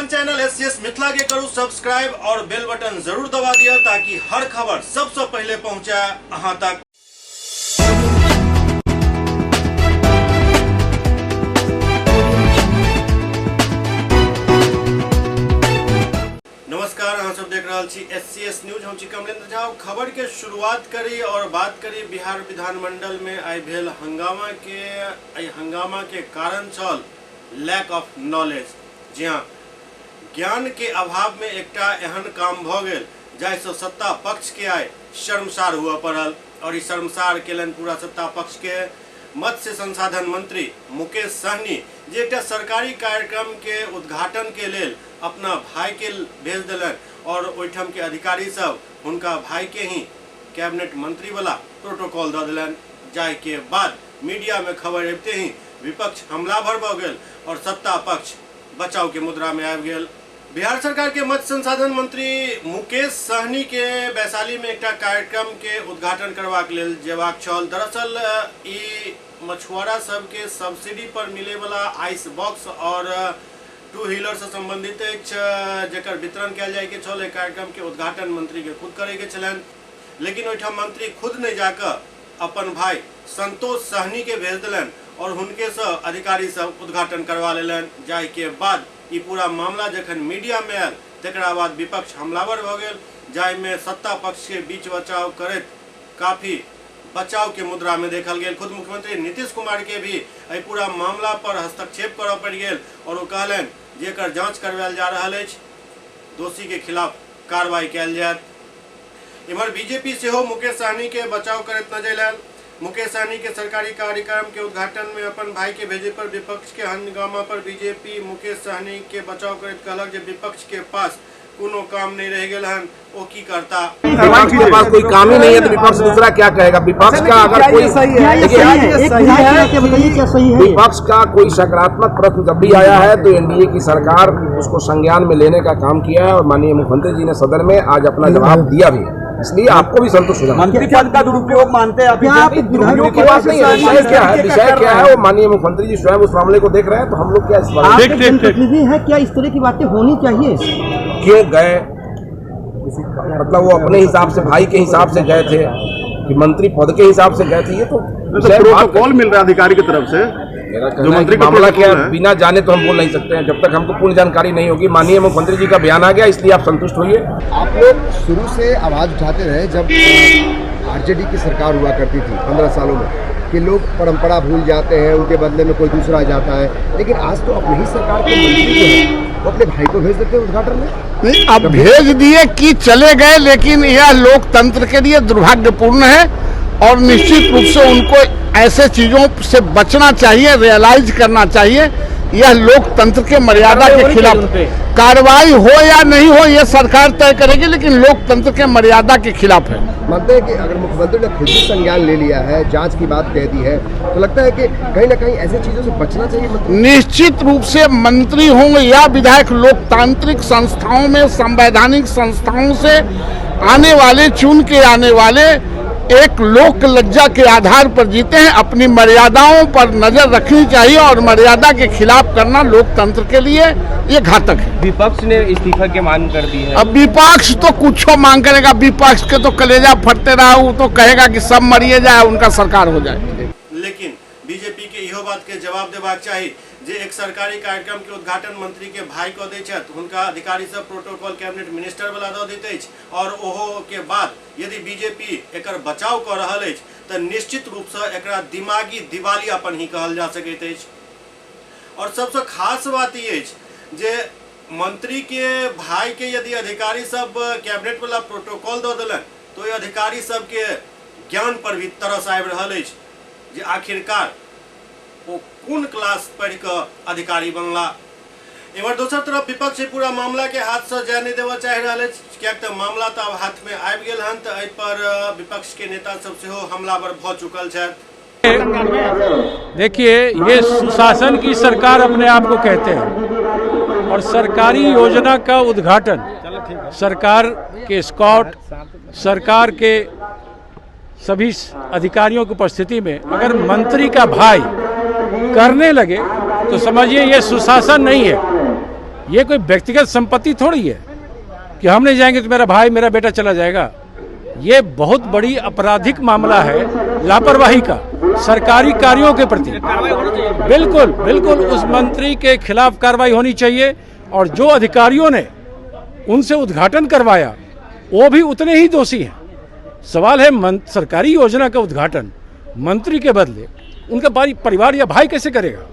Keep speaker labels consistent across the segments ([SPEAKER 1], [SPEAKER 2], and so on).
[SPEAKER 1] अपन channel SCS Mithila के करू subscribe और बेल बटन जरूर दबा दिया ताकि हर खबर सबसे पहले पहुंचे अहां तक। नमस्कार, अहाँ सब देख रहा छी एससीएस न्यूज। हम छी कमलेंद्र झा। खबर के शुरुआत करी और बात करी बिहार विधानमंडल में आई भेल हंगामा के कारण छल लैक ऑफ नॉलेज। जी हाँ, ज्ञान के अभाव में एकटा एहन काम भ गेल जाहिसँ सत्ता पक्ष के आइ शर्मसार हुआ पड़ल और इस शर्मसार केलन पूरा सत्ता पक्ष के। मत्स्य संसाधन मंत्री मुकेश सहनी जे एकटा सरकारी कार्यक्रम के उद्घाटन के लेल अपना भाई के भेज दिलन और ओहिठाम के अधिकारी सब हुनका भाई के ही कैबिनेट मंत्री वाला प्रोटोकॉल द दिलन, जाय के बाद मीडिया में खबर अबते ही विपक्ष हमलावर भ गेल और सत्ता पक्ष बचाव के मुद्रा में आबि गेल। बिहार सरकार के मत्स्य संसाधन मंत्री मुकेश सहनी के वैशाली में एक कार्यक्रम के उद्घाटन करवाक लेल जेबाक छल। दरअसल ई मछुआरा सब के सब्सिडी पर मिले वाला आइस बॉक्स और टू व्हीलर से संबंधित जकर वितरण किया जाए के छल। कार्यक्रम के उद्घाटन मंत्री के खुद करे के छलन, लेकिन ओहिठाम मंत्री खुद नहीं जाकर अपन भाई संतोष सहनी के भेज दिलन और हुनके से अधिकारी सब उद्घाटन करवा लेलन। जाय के बाद ई पूरा मामला जखन मीडिया में आयल तकरा बाद विपक्ष हमलावर भ गेल, जाय में सत्ता पक्ष के बीच बचाव करैत काफी बचाव के मुद्रा में देखल गेल। खुद मुख्यमंत्री नीतीश कुमार के भी एहि पूरा मामला पर हस्तक्षेप करऽ पड़ि गेल और वो कहलन जे एकर जांच करवायल जा रहल अछि, दोषी के खिलाफ कार्रवाई कयल जायत। इम्हर बीजेपी सेहो मुकेश सहनी के बचाव करैत नजर आयल। मुकेश सहनी के सरकारी कार्यक्रम के उद्घाटन में अपन भाई के भेजे पर विपक्ष के हंगामा पर बीजेपी मुकेश सहनी के बचाव करैत कहलक जे विपक्ष के पास कोनो काम नहीं रह गेल हन, वो की करता।
[SPEAKER 2] विपक्ष के पास कोई काम ही नहीं है तो विपक्ष दूसरा क्या कहेगा। विपक्ष का अगर कोई विपक्ष का कोई सकारात्मक प्रश्न जब भी आया है तो एनडीए की सरकार उसको संज्ञान में लेने का काम किया है और माननीय मुख्यमंत्री जी ने सदन में आज अपना जवाब दिया भी है, इसलिए आपको भी संतुष्ट होगा।
[SPEAKER 3] मंत्री पद का दुरुपयोग मानते हैं आप?
[SPEAKER 2] विधायकों के पास नहीं है। विषय क्या है वो माननीय मुख्यमंत्री जी स्वयं उस मामले को देख रहे हैं, तो हम लोग क्या इस
[SPEAKER 4] जनप्रतिनिधि है, क्या इस तरह की बातें होनी चाहिए?
[SPEAKER 2] क्यों गए, मतलब वो अपने हिसाब से भाई के हिसाब से गए थे कि मंत्री पद के हिसाब से गए थे? ये तो
[SPEAKER 3] प्रोटोकॉल मिल रहा है अधिकारी की तरफ से
[SPEAKER 2] जो मंत्री का मामला क्या है बिना जाने तो हम बोल नहीं सकते हैं जब तक हमको पूर्ण जानकारी नहीं होगी। माननीय मुख्यमंत्री जी का बयान आ गया, इसलिए आप संतुष्ट होइए।
[SPEAKER 5] आप लोग शुरू से आवाज उठाते रहे जब आरजेडी की सरकार हुआ करती थी 15 सालों में कि लोग परंपरा भूल जाते हैं, उनके बदले में कोई दूसरा आ जाता है, लेकिन आज तो अपनी ही सरकार के मंत्री जो है वो अपने भाई को भेज देते हैं उद्घाटन में।
[SPEAKER 6] नहीं, अब भेज दिए कि चले गए, लेकिन यह लोकतंत्र के लिए दुर्भाग्यपूर्ण है और निश्चित रूप से उनको ऐसे चीजों से बचना चाहिए, रियलाइज करना चाहिए। यह लोकतंत्र के मर्यादा के खिलाफ कार्रवाई हो या नहीं हो ये सरकार तय करेगी, लेकिन लोकतंत्र के मर्यादा के खिलाफ है।
[SPEAKER 5] मानते हैं कि अगर मुख्यमंत्री ने खुद ही संज्ञान ले लिया है, जांच की बात कह दी है, तो लगता है कि कहीं ना कहीं ऐसी चीजों से बचना चाहिए।
[SPEAKER 6] निश्चित रूप से मंत्री होंगे या विधायक लोकतांत्रिक संस्थाओं में, संवैधानिक संस्थाओं से आने वाले, चुन के आने वाले एक लोक लज्जा के आधार पर जीते हैं। अपनी मर्यादाओं पर नजर रखनी चाहिए और मर्यादा के खिलाफ करना लोकतंत्र के लिए ये घातक है।
[SPEAKER 7] विपक्ष ने इस्तीफा की मांग कर दी है।
[SPEAKER 6] अब विपक्ष तो कुछ मांग करेगा, विपक्ष के तो कलेजा फटते रहा, वो तो कहेगा कि सब मरिए जाए, उनका सरकार हो जाए।
[SPEAKER 1] लेकिन बीजेपी के इहो बात के जवाब देबाक चाहिए जे एक सरकारी कार्यक्रम के उद्घाटन मंत्री के भाई को दै छथि, हुनका अधिकारी सब प्रोटोकॉल कैबिनेट मिनिस्टर वाला दऽ दैत अछि और ओहो के बाद यदि बीजेपी एकर बचाव कऽ रहल अछि तऽ निश्चित रूप से एकरा दिमागी दिवालियापन ही कहल जा सकैत अछि। और सबसे खास बात ई अछि जे मंत्री के भाई के यदि अधिकारी सब कैबिनेट वाला प्रोटोकॉल दऽ देलनि तो अधिकारी सब के ज्ञान पर भी तरस आबि रहल अछि जे आखिरकार वो कौन क्लास पढ़ कर अधिकारी बनला। इमहर दोसर तरफ विपक्ष पूरा मामला के हाथ से जाय नहीं देवा चाह रहा है, क्या मामला तो अब हाथ में आबि गेल हन, तो एहि पर विपक्ष के नेता सब सेहो हमलावर भ चुकल छथि।
[SPEAKER 8] देखिए, ये सुशासन की सरकार अपने आप को कहते हैं और सरकारी योजना का उद्घाटन सरकार के स्कॉट, सरकार के सभी अधिकारियों की उपस्थिति में अगर मंत्री का भाई करने लगे तो समझिए ये सुशासन नहीं है, ये कोई व्यक्तिगत संपत्ति थोड़ी है कि हम नहीं जाएंगे तो मेरा भाई मेरा बेटा चला जाएगा। ये बहुत बड़ी आपराधिक मामला है लापरवाही का सरकारी कार्यों के प्रति। बिल्कुल बिल्कुल उस मंत्री के खिलाफ कार्रवाई होनी चाहिए और जो अधिकारियों ने उनसे उद्घाटन करवाया वो भी उतने ही दोषी हैं। सवाल है सरकारी योजना का उद्घाटन मंत्री के बदले उनका परिवार या भाई कैसे करेगा?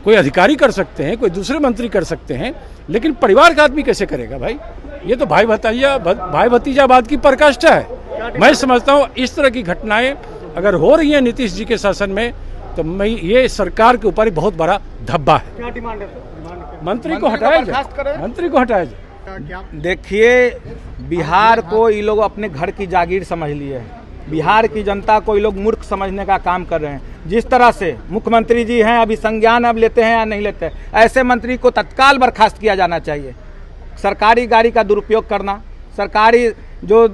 [SPEAKER 8] कोई अधिकारी कर सकते हैं, कोई दूसरे मंत्री कर सकते हैं, लेकिन परिवार का आदमी कैसे करेगा भाई? ये तो भाई भतीजावाद की पराकाष्ठा है। मैं समझता हूँ इस तरह की घटनाएं अगर हो रही हैं नीतीश जी के शासन में तो ये सरकार के ऊपर बहुत बड़ा धब्बा है। मंत्री को हटाया जाए, मंत्री को हटाया जाए।
[SPEAKER 9] देखिए, बिहार को ये लोग अपने घर की जागीर समझ लिए हैं। बिहार की जनता को ये लोग मूर्ख समझने का काम कर रहे हैं। जिस तरह से मुख्यमंत्री जी हैं, अभी संज्ञान अब लेते हैं या नहीं लेते, ऐसे मंत्री को तत्काल बर्खास्त किया जाना चाहिए। सरकारी गाड़ी का दुरुपयोग करना, सरकारी जो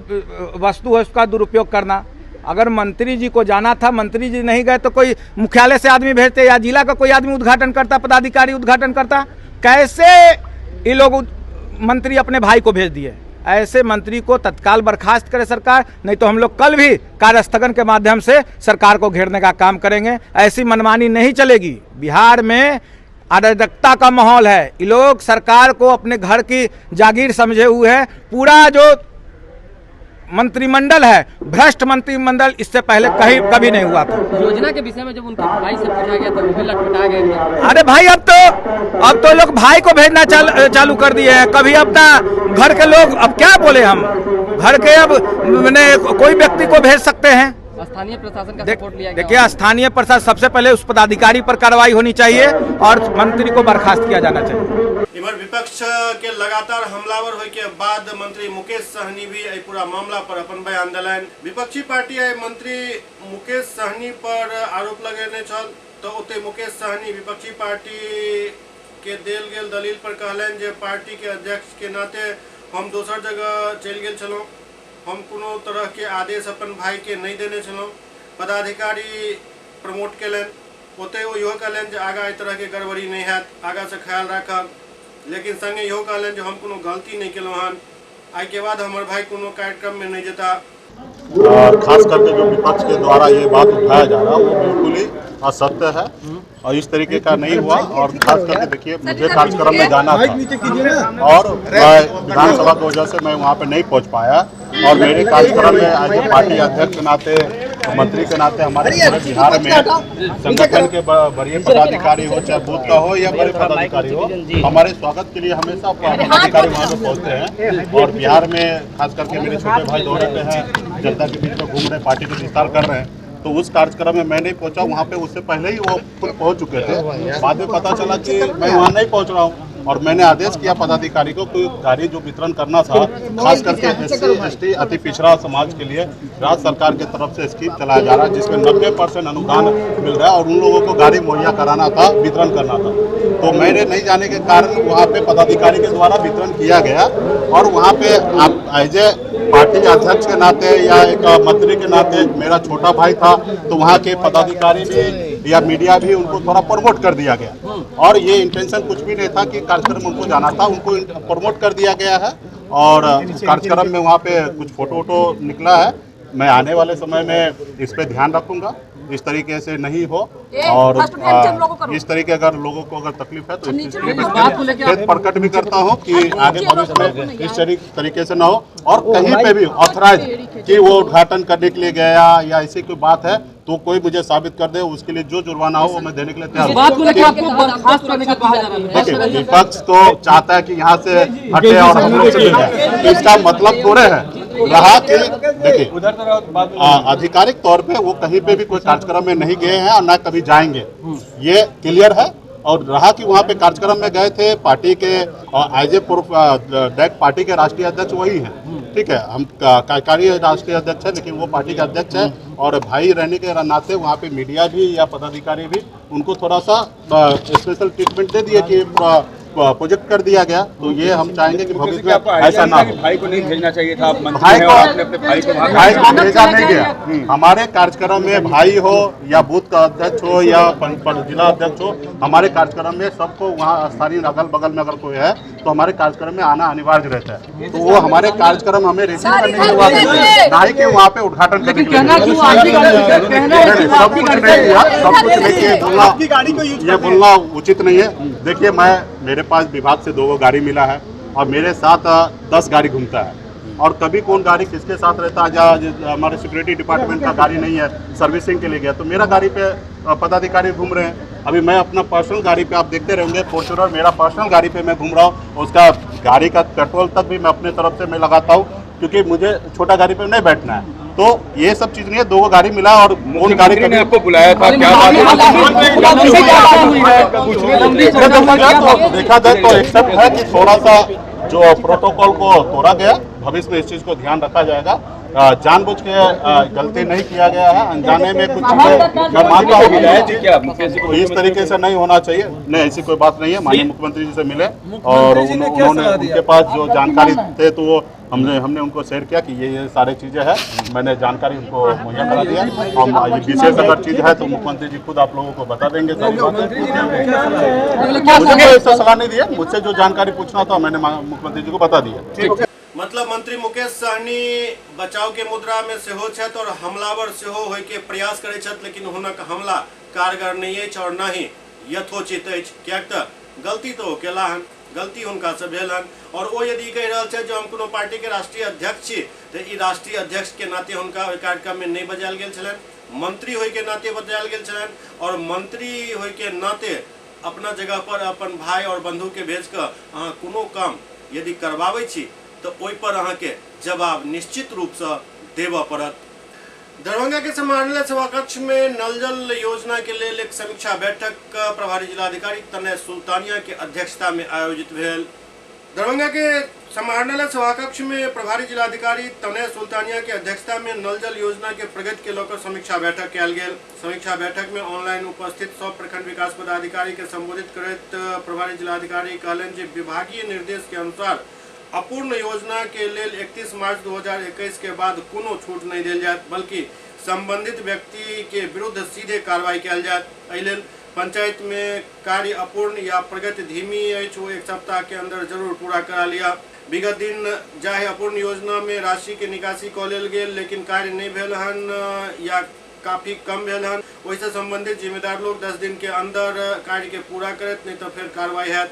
[SPEAKER 9] वस्तु है उसका दुरुपयोग करना, अगर मंत्री जी को जाना था, मंत्री जी नहीं गए तो कोई मुख्यालय से आदमी भेजते या जिला का कोई आदमी उद्घाटन करता, पदाधिकारी उद्घाटन करता। कैसे ये लोग मंत्री अपने भाई को भेज दिए? ऐसे मंत्री को तत्काल बर्खास्त करे सरकार, नहीं तो हम लोग कल भी कार्यस्थगन के माध्यम से सरकार को घेरने का काम करेंगे। ऐसी मनमानी नहीं चलेगी। बिहार में अराजकता का माहौल है। ये लोग सरकार को अपने घर की जागीर समझे हुए हैं। पूरा जो मंत्रिमंडल है, भ्रष्ट मंत्रिमंडल, इससे पहले कभी नहीं हुआ था।
[SPEAKER 10] योजना के विषय में जब उनके भाई से पूछा गया तो वो भी लटपटा गए।
[SPEAKER 9] अरे भाई, अब तो लोग भाई को भेजना चालू कर दिए हैं। कभी अपना घर के लोग, अब क्या बोले हम, घर के अब मैंने कोई व्यक्ति को भेज सकते हैं।
[SPEAKER 10] स्थानीय प्रशासन का सपोर्ट लिया गया।
[SPEAKER 9] देखिए, स्थानीय प्रशासन सबसे पहले उस पदाधिकारी पर कार्रवाई होनी चाहिए और मंत्री को बर्खास्त किया जाना चाहिए।
[SPEAKER 1] इधर विपक्ष के लगातार हमलावर होय के बाद मंत्री मुकेश सहनी भी पूरा मामला पर अपन बयान दिलन। विपक्षी पार्टी मंत्री मुकेश सहनी पर आरोप लगेने छल तो ओते मुकेश सहनी विपक्षी पार्टी के देल गेल दलील पर कहलन जे पार्टी के अध्यक्ष के नाते हम दोसर जगह चल गेल छलौं, हम कोनो तरह के आदेश अपन भाई के नहीं देने छलौं, पदाधिकारी प्रमोट केलन। ओते वो इहो कहलन जे आगा एहि तरह के गड़बड़ी नहीं हैत, आगा से ख्याल राखब। लेकिन संगे इहो कहलन जे हम कोनो गलती नहीं केलौं हन, आई के बाद हमर भाई कोनो कार्यक्रम में नहीं जेता।
[SPEAKER 3] और खास करके जो विपक्ष के द्वारा ये बात उठाया जा रहा है वो बिल्कुल ही असत्य है और इस तरीके का नहीं हुआ। और खास करके देखिए, मुझे कार्यक्रम में जाना था और विधानसभा की वजह से मैं वहाँ पे नहीं पहुँच पाया और मेरे कार्यक्रम में आज पार्टी अध्यक्ष के नाते, मंत्री के नाते हमारे पूरे बिहार में संगठन के बड़े पदाधिकारी हो, चाहे बूथ का हो या बड़े पदाधिकारी हो, हमारे स्वागत के लिए हमेशा पदाधिकारी वहाँ पे पहुँचते हैं। और बिहार में खास करके मेरे छोटे भाई दौरे पे हैं, जनता के बीच में घूम रहे, पार्टी के विस्तार कर रहे हैं, तो उस कार्यक्रम में मैं नहीं पहुंचा। वहाँ पे उससे पहले ही वो खुद पहुंच चुके थे। बाद में पता चला कि मैं वहाँ नहीं पहुंच रहा हूँ और मैंने आदेश किया पदाधिकारी को कि गाड़ी जो वितरण करना था, खास करके SC ST अति पिछड़ा समाज के लिए राज्य सरकार की तरफ से स्कीम चलाया जा रहा है जिसमें 90% अनुदान मिल रहा है और उन लोगों को गाड़ी मुहैया कराना था, वितरण करना था। तो मेरे नहीं जाने के कारण वहाँ पे पदाधिकारी के द्वारा वितरण किया गया और वहाँ पे आप एज ए पार्टी अध्यक्ष के नाते या एक मंत्री के नाते मेरा छोटा भाई था, तो वहाँ के पदाधिकारी भी या मीडिया भी उनको थोड़ा प्रमोट कर दिया गया और ये इंटेंशन कुछ भी नहीं था कि कार्यक्रम उनको जाना था, उनको प्रमोट कर दिया गया है। और कार्यक्रम में वहाँ पे कुछ फोटो निकला है। मैं आने वाले समय में इस पे ध्यान रखूंगा, इस तरीके से नहीं हो और इस तरीके अगर लोगों को अगर तकलीफ है तो इसके प्रकट भी करता हूं कि आगे भविष्य में इस तरीके से ना हो और कहीं पे भी ऑथराइज कि वो उद्घाटन करने के लिए गया या ऐसी कोई बात है तो कोई मुझे साबित कर दे, उसके लिए जो जुर्माना हो वो मैं देने के लिए तैयार हूँ। देखिए, विपक्ष तो चाहता है कि यहाँ से हटे और हम लोग चले जाए, इसका मतलब थोड़े है रहा कि देखिए आधिकारिक तौर पे वो कहीं पे भी कोई कार्यक्रम में नहीं गए हैं और ना कभी जाएंगे, ये क्लियर है। और रहा कि वहाँ पे कार्यक्रम में गए थे पार्टी के एज ए डायरेक्ट पार्टी के राष्ट्रीय अध्यक्ष वही हैं, ठीक है, हम कार्यकारी राष्ट्रीय अध्यक्ष है लेकिन वो पार्टी के अध्यक्ष है और भाई रहने के नाते वहाँ पे मीडिया भी या पदाधिकारी भी उनको थोड़ा सा स्पेशल ट्रीटमेंट दे दिए कि प्रोजेक्ट कर दिया गया। तो ये हम चाहेंगे कि भविष्य में ऐसा ना हो।
[SPEAKER 7] भाई को नहीं भेजना चाहिए था, आप
[SPEAKER 3] भाई
[SPEAKER 7] मंत्री हैं
[SPEAKER 3] को
[SPEAKER 7] और आपने अपने भाई को
[SPEAKER 3] भेजा नहीं गया। हमारे कार्यक्रम में भाई हो या बूथ का अध्यक्ष हो या जिला अध्यक्ष हो, हमारे कार्यक्रम में सबको वहाँ स्थानीय अगल बगल में अगर कोई है तो हमारे कार्यक्रम में आना अनिवार्य रहता है। तो वो हमारे कार्यक्रम हमें रिसीव करने के लिए ना ही कि वहाँ पे उद्घाटन करने के लिए। सब कुछ नहीं किया, सब कुछ नहीं किया, ये बोलना उचित नहीं है। देखिए, मेरे पास विभाग से 2 गाड़ी मिला है और मेरे साथ 10 गाड़ी घूमता है और कभी कौन गाड़ी किसके साथ रहता है। या हमारे सिक्योरिटी डिपार्टमेंट का गाड़ी नहीं है, सर्विसिंग के लिए गया तो मेरा गाड़ी पे पदाधिकारी घूम रहे हैं। अभी मैं अपना पर्सनल गाड़ी पे, आप देखते रहेंगे फॉर्च्यूनर मेरा पर्सनल गाड़ी पे मैं घूम रहा हूँ। उसका गाड़ी का पेट्रोल तक भी मैं अपने तरफ से मैं लगाता हूँ क्योंकि मुझे छोटा गाड़ी पे नहीं बैठना है। तो ये सब चीज नहीं है, 2 गाड़ी मिला और कौन गाड़ी ने आपको बुलाया था, क्या बात देखा जाए तो एक्सेप्ट है कि थोड़ा सा जो प्रोटोकॉल को तोड़ा गया। भविष्य में इस चीज को ध्यान रखा जाएगा। जानबूझ के गलती नहीं किया गया है, अनजाने में कुछ मैं मानता हूँ इस तरीके से नहीं होना चाहिए। नहीं, ऐसी कोई बात नहीं है। माननीय मुख्यमंत्री जी से मिले और उन्होंने उनके पास जो जानकारी थे तो वो हमने उनको शेयर किया कि ये सारी चीज़ें हैं। मैंने जानकारी उनको मुहैया करा दिया। और ये विशेष अगर चीज़ है तो मुख्यमंत्री जी खुद आप लोगों को बता देंगे सारी बातें। मुझे ऐसा सलाह नहीं दिया, मुझसे जो जानकारी पूछना था मैंने मुख्यमंत्री जी को बता दिया।
[SPEAKER 1] मतलब मंत्री मुकेश सहनी बचाव के मुद्रा में सेहो छथि और हमलावर सेहो होय के प्रयास करै छथि, लेकिन हुनक हमला कारगर नहीं अछि और न ही यथोचित अछि। कियाक तऽ गलती तो केला हन, गलती हुनका से भेल हन और वो यदि कहि रहल छै जे हम कोनो पार्टी के राष्ट्रीय अध्यक्ष छी तो ई राष्ट्रीय अध्यक्ष के नाते हुनका ओहि कार्यक्रम में नहीं बजायल गेल छलनि, मंत्री होय के नाते बजायल गेल छलनि और मंत्री होय के नाते अपना जगह पर अपन भाई और बंधु के भेज कऽ अहाँ कोनो काम यदि करबाबै छी तो ओहि पर अहाँ के जवाब निश्चित रूप से देबऽ पड़त। दरभंगा के समाहरणालय सभा कक्ष में नल जल योजना के लिए एक समीक्षा बैठक प्रभारी जिलाधिकारी तनय सुल्तानिया के अध्यक्षता में आयोजित भेल। दरभंगा के समाहरणालय सभा कक्ष में प्रभारी जिलाधिकारी तनय सुल्तानिया के अध्यक्षता में नल जल योजना के प्रगति के लेकर समीक्षा बैठक कयल गेल। समीक्षा बैठक में ऑनलाइन उपस्थित सब प्रखंड विकास पदाधिकारी के संबोधित करैत प्रभारी जिलाधिकारी कहलनि जे विभागीय निर्देश के अनुसार अपूर्ण योजना के लेल 31 मार्च 2021 के बाद कोनो छूट नहीं देल जायत, बल्कि संबंधित व्यक्ति के विरुद्ध सीधे कार्रवाई कयल जायत। एहि लेल पंचायत में कार्य अपूर्ण या प्रगति धीमी अछि वो 1 सप्ताह के अंदर जरूर पूरा करा लिया। विगत दिन जाहे अपूर्ण योजना में राशि के निकासी कऽ लेल गेल लेकिन कार्य नहीं भेल हन या काफी कम भेल हन, ओहिसँ संबंधित जिम्मेदार लोग 10 दिन के अंदर कार्य के पूरा करत, नहीं तो फिर कार्रवाई हैत।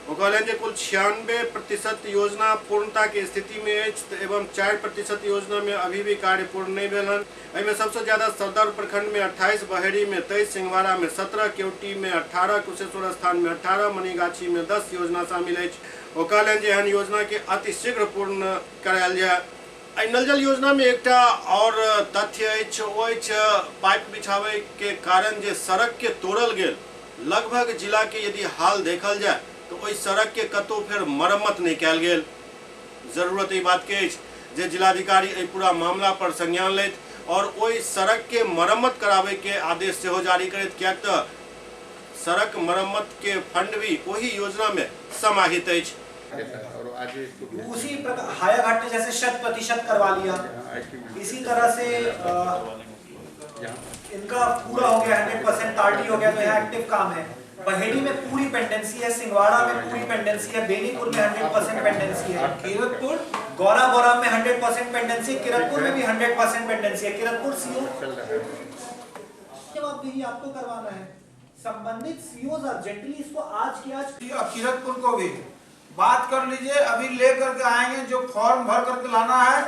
[SPEAKER 1] वो कहलन जे कुल 96% योजना पूर्णता के स्थिति में अछि एवं 4% योजना में अभी भी कार्य पूर्ण नहीं भेल हन। एहिमे सबसे ज्यादा सदर प्रखंड में 28, बहेड़ी में 23, सिंहवाड़ा में 17, केवटी में 18, कुशेश्वर स्थान में 18, मनीगाछी में 10 योजना शामिल अछि। वो कहलन जे एहन योजना के अतिशीघ्र पूर्ण करायल जाय। नल जल योजना में एक और तथ्य अछि, ओ अछि पाइप बिछावे के कारण जे सड़क के तोड़ल गेल लगभग जिला के यदि हाल देखल जाए तो ओहि सड़क के कतौ फिर मरम्मत नहीं कयल गेल। जरूरत ई बात के अछि जे जिलाधिकारी एहि पूरा मामला पर संज्ञान लेत और ओहि सड़क के मरम्मत करावे के आदेश सेहो जारी करैत, कियाक तऽ सड़क मरम्मत के फंड भी वही योजना में समाहित अछि।
[SPEAKER 11] उसी प्रकार हायाघाट ने जैसे 100% करवा लिया, इसी तरह से इनका पूरा हो गया 100% तार्टी हो गया, तो यहाँ एक्टिव काम है। बहेड़ी में पूरी पेंडेंसी है, सिंहवाड़ा में पूरी पेंडेंसी है, बेनीपुर में 100% पेंडेंसी है, किरतपुर गौरा में 100% पेंडेंसी, किरतपुर में भी 100% पेंडेंसी है। किरतपुर सीओ जवाबदेही आपको करवाना है, संबंधित सीओ अर्जेंटली इसको आज की आज
[SPEAKER 12] किरतपुर को भी बात कर लीजिए, अभी ले करके आएंगे, जो फॉर्म भर करके लाना है।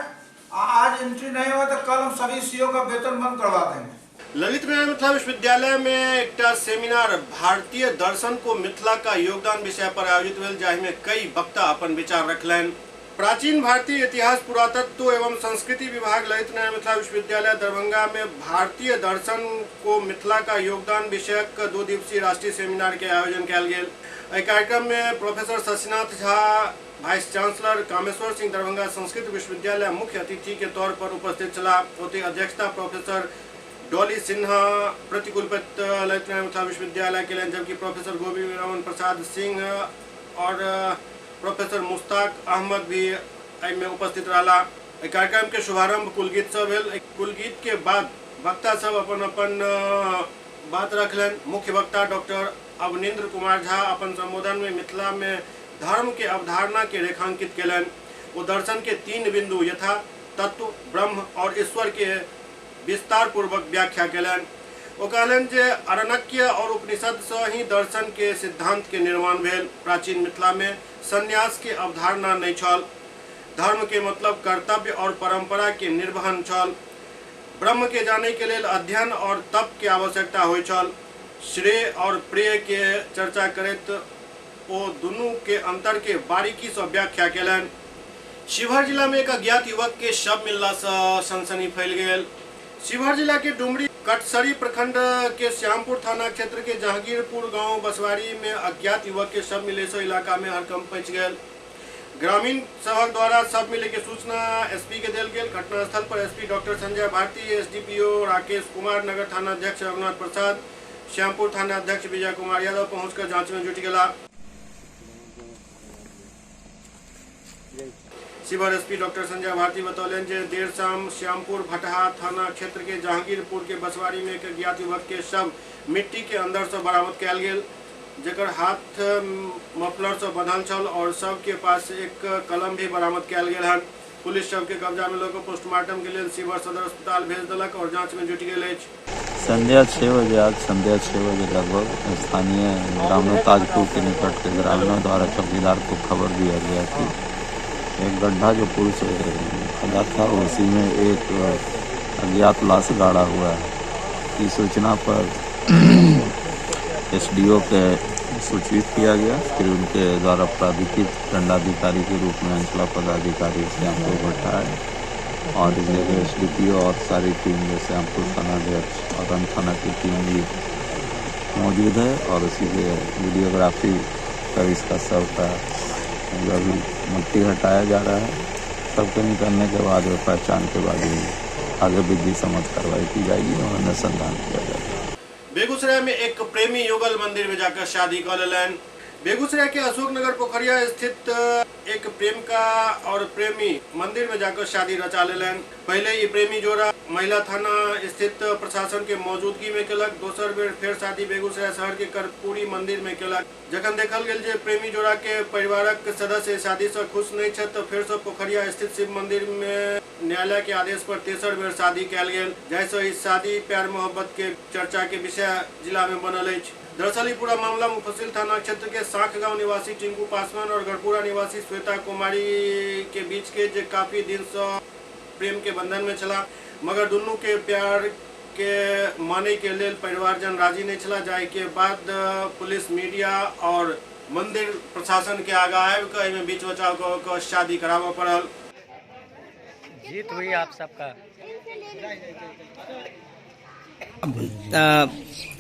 [SPEAKER 12] आज एंट्री नहीं हुआ तो कल हम सभी सीओ का वेतन बंद करवा देंगे।
[SPEAKER 1] ललित नारायण मिथिला विश्वविद्यालय में एक सेमिनार भारतीय दर्शन को मिथिला का योगदान विषय पर आयोजित भेल, जाहिमे कई वक्ता अपन विचार रखलनि। प्राचीन भारतीय इतिहास, पुरातत्व एवं संस्कृति विभाग ललित नारायण मिथिला विश्वविद्यालय दरभंगा में भारतीय दर्शन को मिथिला का योगदान विषयक 2 दिवसीय राष्ट्रीय सेमिनार के आयोजन कयल गेल। एहि कार्यक्रम में professor Shashinath Jha, vice chancellor Kameshwar Singh Darbhanga Sanskrit विश्वविद्यालय मुख्य अतिथि के तौर पर उपस्थित छलाह। ओतहि अध्यक्षता प्रोफेसर डॉली सिन्हा, प्रतिकुलपति ललित नारायण मिथिला विश्वविद्यालय के लिए, जबकि प्रोफेसर गोविंद रमन प्रसाद सिंह और प्रोफेसर मुश्ताक अहमद भी में उपस्थित रहा। कार्यक्रम के शुभारंभ कुलगीत से भेल। कुलगीत के बाद वक्ता सब अपन अपन बात रखलन। मुख्य वक्ता डॉक्टर अवनींद्र कुमार झा अपन संबोधन में मिथिला में धर्म के अवधारणा के रेखांकित केलन। वो दर्शन के 3 बिंदु यथा तत्व, ब्रह्म और ईश्वर के विस्तार पूर्वक व्याख्या केलन। वो कहलन जे अरण्यक और उपनिषद से ही दर्शन के सिद्धांत के निर्माण भेल। प्राचीन मिथिला में संन्यास के अवधारणा नहीं छल। धर्म के मतलब कर्तव्य और परंपरा के निर्वहन छल। ब्रह्म के जाने के लिए अध्ययन और तप के आवश्यकता होय छल। श्रेय और प्रेय के चर्चा करैत ओ दुनू के अंतर के बारीकी से व्याख्या केलन। शिवहर जिला में एक अज्ञात युवक के शव मिलला से सनसनी फैल गेल। शिवहर जिला के डुमरी कटसरी प्रखंड के श्यामपुर थाना क्षेत्र के जहांगीरपुर गांव बसवारी में अज्ञात युवक के शव मिले से इलाका में हड़कंप मच गया। ग्रामीण सभक द्वारा शव मिले के सूचना एसपी के दिल गेल। घटनास्थल पर SP doctor Sanjay Bharti, SDPO Rakesh Kumar, नगर थाना अध्यक्ष रघुनाथ प्रसाद, श्यामपुर थाना अध्यक्ष विजय कुमार यादव पहुंचकर जांच में जुट गया। शिवहर एसपी डॉक्टर संजय भारती बतौलन जे देर शाम श्यामपुर भटहा थाना क्षेत्र के जहांगीरपुर के बसवारी में एक अज्ञात युवक के शव मिट्टी के अंदर से बरामद कयल गेल, जकर हाथ मफलर से बंधल छल और शव के पास एक कलम भी बरामद कयल गेल हन। पुलिस शव के कब्जा में लेकर पोस्टमार्टम के लिए शिवहर सदर अस्पताल भेज दिलक और जांच में जुट गेल अछि।
[SPEAKER 13] संध्या 6 बजे आज संध्या 6 बजे लगभग स्थानीय ग्रामीण ताजपुर के निकट के ग्रामीणों द्वारा चौकीदार को खबर दिया गया कि एक गड्ढा जो पुल से खड़ा था उसी में एक अज्ञात लाश गाड़ा हुआ है। की सूचना पर एसडीओ के सूचित किया गया। फिर उनके द्वारा प्राधिकृत दंडाधिकारी के रूप में अंचला पदाधिकारी श्यामपुर भट्टा है और इस जगह एसडीपीओ और सारी टीम जैसे श्यामपुर थाना अध्यक्ष और अन्य थाना की टीम भी मौजूद है और उसी के वीडियोग्राफी कर इसका सब का अभी मिट्टी हटाया जा रहा है। सबके निकलने के बाद पहचान के बाद ही आगे विधि सम्मत कार्रवाई की जाएगी और अनुसंधान किया जाएगा।
[SPEAKER 1] बेगूसराय में एक प्रेमी युगल मंदिर में जाकर शादी कर लेन। बेगूसराय के अशोकनगर पोखरिया स्थित एक प्रेमिका और प्रेमी मंदिर में जाकर शादी रचा लेन। पहले ये प्रेमी जोड़ा महिला थाना स्थित प्रशासन के मौजूदगी में केलक। दोसर बेर फिर शादी बेगूसराय शहर के कर्पूरी मंदिर में केलक। जखन देखल गेल जे प्रेमी जोड़ा के परिवारक सदस्य शादी से खुश नहीं छथि तो फिर से पोखरिया स्थित शिव मंदिर में न्यायालय के आदेश पर तेसर बेर शादी कयल गेल, जैसे इस शादी प्यार मोहब्बत के चर्चा के विषय जिला में बनल अछि। दरअसल ये पूरा मामला मुफस्सिल थाना क्षेत्र के साख गांव निवासी टिंकू पासवान और गढ़पुरा निवासी श्वेता कुमारी के बीच के जे काफी दिन से प्रेम के बंधन में चला, मगर दोनों के प्यार के माने के लिए परिवारजन राजी नहीं चला। जाए के बाद पुलिस, मीडिया और मंदिर प्रशासन के आगे आए में बीच बचाव को शादी करावा पड़ल।
[SPEAKER 10] जीत हुई आप सबका।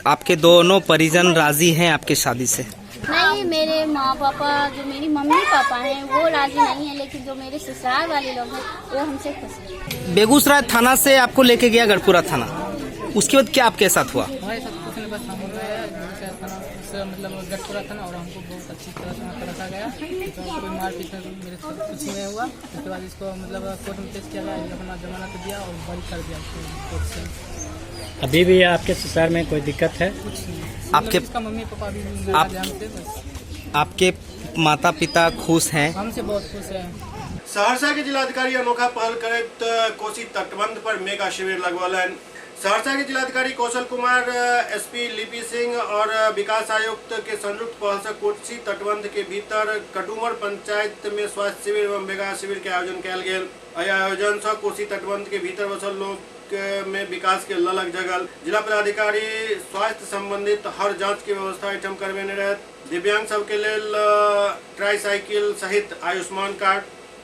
[SPEAKER 14] आपके दोनों परिजन राजी हैं आपके शादी से?
[SPEAKER 15] नहीं, मेरे माँ पापा, जो मेरी मम्मी पापा हैं वो राजी नहीं है, लेकिन जो मेरे ससुराल वाले लोग हैं वो हमसे खुश हैं।
[SPEAKER 14] बेगूसराय थाना से आपको लेके गया गढ़पुरा थाना, उसके बाद क्या आपके साथ हुआ?
[SPEAKER 10] मतलब गढ़पुरा थाना और हमको बहुत अच्छी तरह से वहाँ पर रखा गया। तो कोई मारपीट मेरे साथ कुछ नहीं हुआ। उसके बाद इसको मतलब कोर्ट में पेश किया गया, अपना जमानत दिया और बरी कर दिया कोर्ट से।
[SPEAKER 16] अभी भी आपके ससुराल में कोई दिक्कत है?
[SPEAKER 14] आपके
[SPEAKER 10] मम्मी पापा भी
[SPEAKER 14] आपके माता पिता खुश हैं?
[SPEAKER 10] हमसे बहुत खुश हैं।
[SPEAKER 1] सहरसा के जिलाधिकारी अनोखा पहल करत कोसी तटबंध पर मेगा शिविर लगवलन। सहरसा के जिलाधिकारी कौशल कुमार, एसपी लिपि सिंह और विकास आयुक्त के संयुक्त पहल से कोसी तटबंध के भीतर कटुमर पंचायत में स्वास्थ्य शिविर एवं मेगा शिविर के आयोजन कयल गेल। आयोजन से कोसी तटबंध के भीतर बसल लोग में विकास के ललक जगल। जिला पदाधिकारी स्वास्थ्य संबंधित हर जांच की व्यवस्था एठम करवेने रहत। दिव्यांग सबके लेल ट्राईसाइकिल सहित आयुष्मान कार्ड,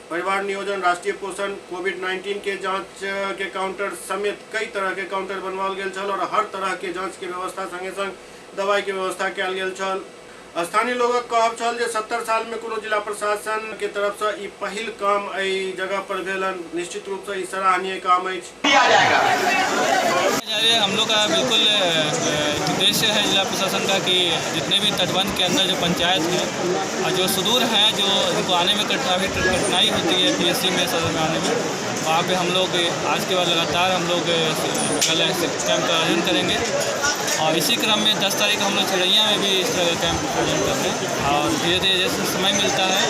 [SPEAKER 1] परिवार नियोजन, राष्ट्रीय पोषण, कोविड-19 के जांच के काउंटर समेत कई तरह के काउंटर बनवाल गेल छल और हर तरह के जांच के व्यवस्था संगे संग दवाई के व्यवस्था कयल गेल छल। स्थानीय लोगों का कहब छल जे 70 साल में कोनो जिला प्रशासन के तरफ से ई पहिल काम एई जगह पर भेलन। निश्चित रूप से ई सराहनीय काम है।
[SPEAKER 17] हम लोग का बिल्कुल उद्देश्य है जिला प्रशासन का कि जितने भी तटबंध के अंदर जो पंचायत है और जो सुदूर हैं, जो इनको आने में कठिनाई होती है पीएससी में सदर में आने में, वहाँ पे हम लोग आज के बाद लगातार हम लोग कल कैंप का आयोजन करेंगे और इसी क्रम में 10 तारीख हम लोग चिड़ैया में भी इस तरह का कैंप आयोजन कर रहे हैं और धीरे धीरे जैसे समय मिलता है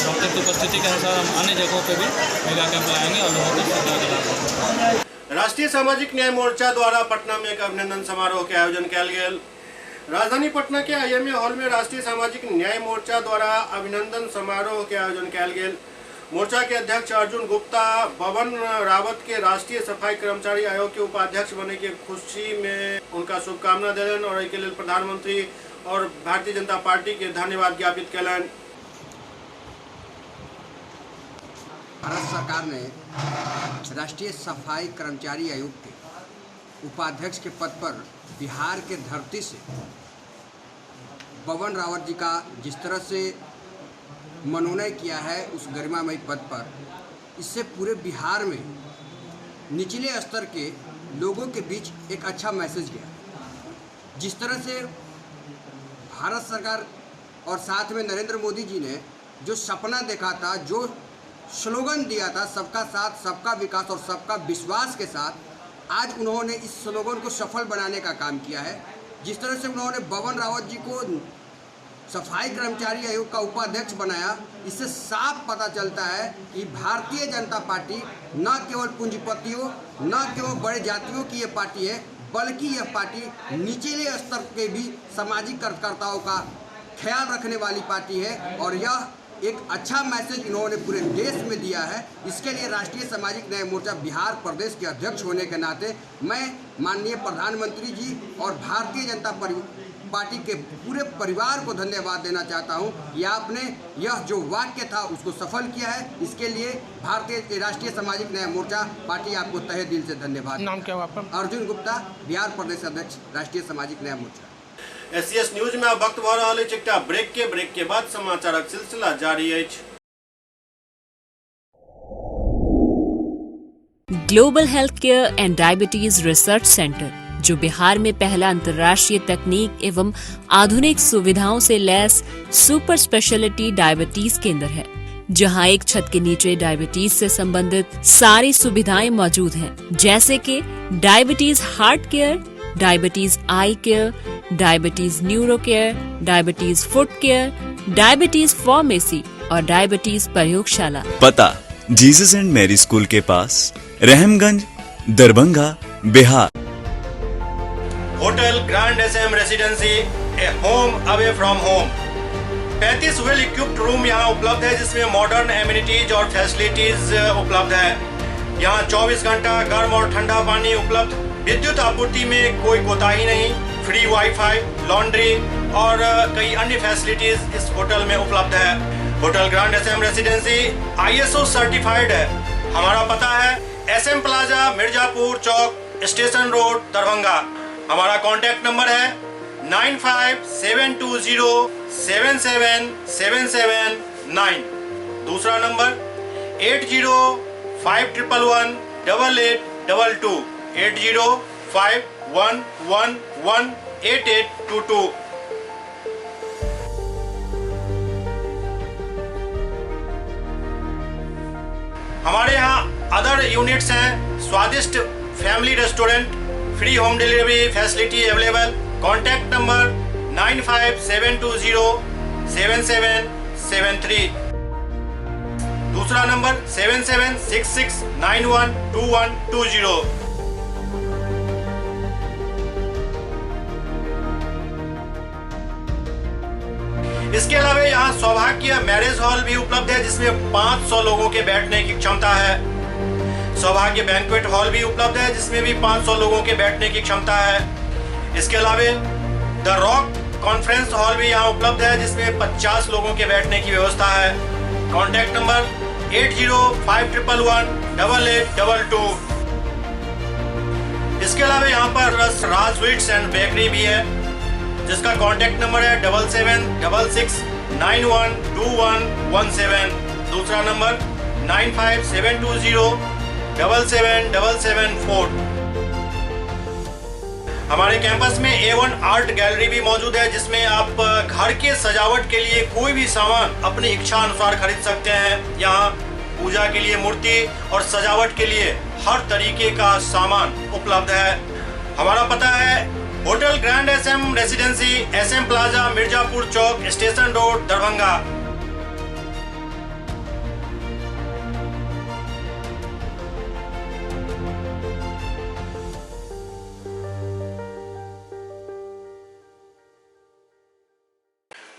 [SPEAKER 17] डॉक्टर की उपस्थिति के अनुसार हम अन्य जगहों पे भी मेगा कैंप लगाएंगे और लोगों को सुविधा दिलाएंगे।
[SPEAKER 1] राष्ट्रीय सामाजिक न्याय मोर्चा द्वारा पटना में एक अभिनंदन समारोह के आयोजन किया गया। राजधानी पटना के IMA हॉल में राष्ट्रीय सामाजिक न्याय मोर्चा द्वारा अभिनंदन समारोह के आयोजन किया गया। मोर्चा के अध्यक्ष अर्जुन गुप्ता बबन रावत के राष्ट्रीय सफाई कर्मचारी आयोग के उपाध्यक्ष बने की खुशी में उनका शुभकामना दिलन और एहि के लेल प्रधानमंत्री और भारतीय जनता पार्टी के धन्यवाद ज्ञापित कलन।
[SPEAKER 18] भारत सरकार ने राष्ट्रीय सफाई कर्मचारी आयोग के उपाध्यक्ष के पद पर बिहार के धरती से बबन रावत जी का जिस तरह से मनोनयन किया है उस गरिमामयी पद पर, इससे पूरे बिहार में निचले स्तर के लोगों के बीच एक अच्छा मैसेज गया। जिस तरह से भारत सरकार और साथ में नरेंद्र मोदी जी ने जो सपना देखा था, जो स्लोगन दिया था, सबका साथ सबका विकास और सबका विश्वास के साथ, आज उन्होंने इस स्लोगन को सफल बनाने का काम किया है। जिस तरह से उन्होंने बबन रावत जी को सफाई कर्मचारी आयोग का उपाध्यक्ष बनाया, इससे साफ पता चलता है कि भारतीय जनता पार्टी न केवल पूंजीपतियों, न केवल बड़े जातियों की ये पार्टी है, बल्कि यह पार्टी निचले स्तर के भी सामाजिक कार्यकर्ताओं का ख्याल रखने वाली पार्टी है और यह एक अच्छा मैसेज इन्होंने पूरे देश में दिया है। इसके लिए राष्ट्रीय सामाजिक न्याय मोर्चा बिहार प्रदेश के अध्यक्ष होने के नाते मैं माननीय प्रधानमंत्री जी और भारतीय जनता पार्टी के पूरे परिवार को धन्यवाद देना चाहता हूं कि आपने यह जो वाक्य था उसको सफल किया है। इसके लिए भारतीय राष्ट्रीय सामाजिक न्याय मोर्चा पार्टी आपको तहे दिल से धन्यवाद।
[SPEAKER 14] नाम क्या हुआ आपका?
[SPEAKER 18] अर्जुन गुप्ता, बिहार प्रदेश अध्यक्ष राष्ट्रीय सामाजिक न्याय मोर्चा।
[SPEAKER 1] SCS न्यूज में अब वक्त भ रहल अछि एकटा ब्रेक के बाद समाचारक सिलसिला जारी अछि।
[SPEAKER 19] Global health care and diabetes research centre, जो बिहार में पहला अंतर्राष्ट्रीय तकनीक एवं आधुनिक सुविधाओं से लैस सुपर स्पेशलिटी डायबिटीज केंद्र है, जहां एक छत के नीचे डायबिटीज से संबंधित सारी सुविधाएं मौजूद हैं, जैसे कि diabetes heart care, diabetes eye care, diabetes neuro care, diabetes foot care, diabetes pharmacy और डायबिटीज प्रयोगशाला।
[SPEAKER 20] पता जीसस एंड मैरी स्कूल के पास, Rahamganj, Darbhanga, Bihar.
[SPEAKER 1] Hotel grand SM residency, a home away from home. 35 well equipped room यहाँ उपलब्ध है, जिसमें modern amenities और फैसिलिटीज उपलब्ध है। यहाँ 24 घंटा गर्म और ठंडा पानी उपलब्ध। विद्युत आपूर्ति में कोई कोताही नहीं। फ्री वाईफाई, लॉन्ड्री और कई अन्य फैसिलिटीज इस होटल में उपलब्ध है। Hotel grand SM residency ISO certified है। हमारा पता है SM plaza, Mirzapur Chowk, station road, Darbhanga. हमारा कॉन्टैक्ट नंबर है 9572077779। दूसरा नंबर 8051118822, 8051118822। हमारे यहाँ अदर यूनिट्स हैं, स्वादिष्ट family restaurant, free home delivery facility available. Contact number 9572077773। दूसरा नंबर 7766912120। इसके अलावा यहाँ सौभाग्य मैरिज हॉल भी उपलब्ध है, जिसमें 500 लोगों के बैठने की क्षमता है। सौभाग्य बैंक्वेट हॉल भी उपलब्ध है, जिसमें भी 500 लोगों के बैठने की क्षमता है। इसके अलावा द रॉक कॉन्फ्रेंस हॉल भी यहाँ उपलब्ध है, जिसमें 50 लोगों के बैठने की व्यवस्था है। Contact number 8051118822। इसके अलावा यहाँ पर राज स्वीट्स एंड बेकरी भी है। जिसका कॉन्टैक्ट नंबर है 7766912117। दूसरा नंबर 9572077774। हमारे कैंपस में A1 आर्ट गैलरी भी मौजूद है, जिसमें आप घर के सजावट के लिए कोई भी सामान अपनी इच्छा अनुसार खरीद सकते हैं। यहाँ पूजा के लिए मूर्ति और सजावट के लिए हर तरीके का सामान उपलब्ध है। हमारा पता है hotel grand SM residency, SM plaza, Mirzapur Chowk, station road, Darbhanga.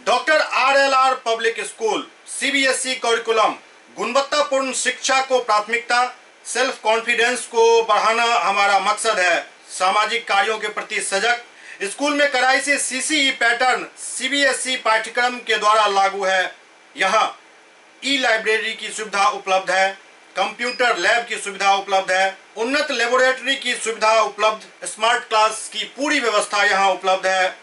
[SPEAKER 1] Doctor RLR public school CBSE curriculum गुणवत्तापूर्ण शिक्षा को प्राथमिकता, सेल्फ कॉन्फिडेंस को बढ़ाना हमारा मकसद है। सामाजिक कार्यों के प्रति सजग। स्कूल में कड़ाई से CCE पैटर्न CBSE पाठ्यक्रम के द्वारा लागू है। यहाँ ई-लाइब्रेरी की सुविधा उपलब्ध है, कंप्यूटर लैब की सुविधा उपलब्ध है, उन्नत लेबोरेटरी की सुविधा उपलब्ध, स्मार्ट क्लास की पूरी व्यवस्था यहाँ उपलब्ध है।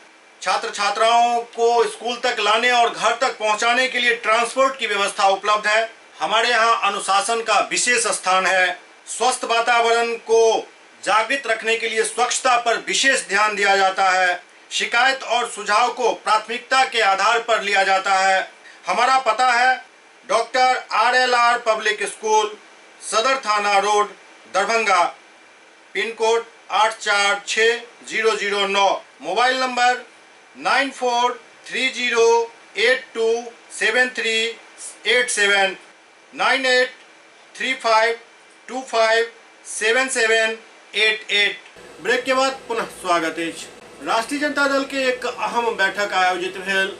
[SPEAKER 1] छात्र छात्राओं को स्कूल तक लाने और घर तक पहुँचाने के लिए ट्रांसपोर्ट की व्यवस्था उपलब्ध है। हमारे यहाँ अनुशासन का विशेष स्थान है। स्वस्थ वातावरण को जागृत रखने के लिए स्वच्छता पर विशेष ध्यान दिया जाता है। शिकायत और सुझाव को प्राथमिकता के आधार पर लिया जाता है। हमारा पता है डॉक्टर RLR पब्लिक स्कूल, सदर थाना road, Darbhanga, pin code 846009। Mobile number 9430827387, 9835257788। ब्रेक के बाद पुनः स्वागत है। राष्ट्रीय जनता दल के एक अहम बैठक आयोजित भेल।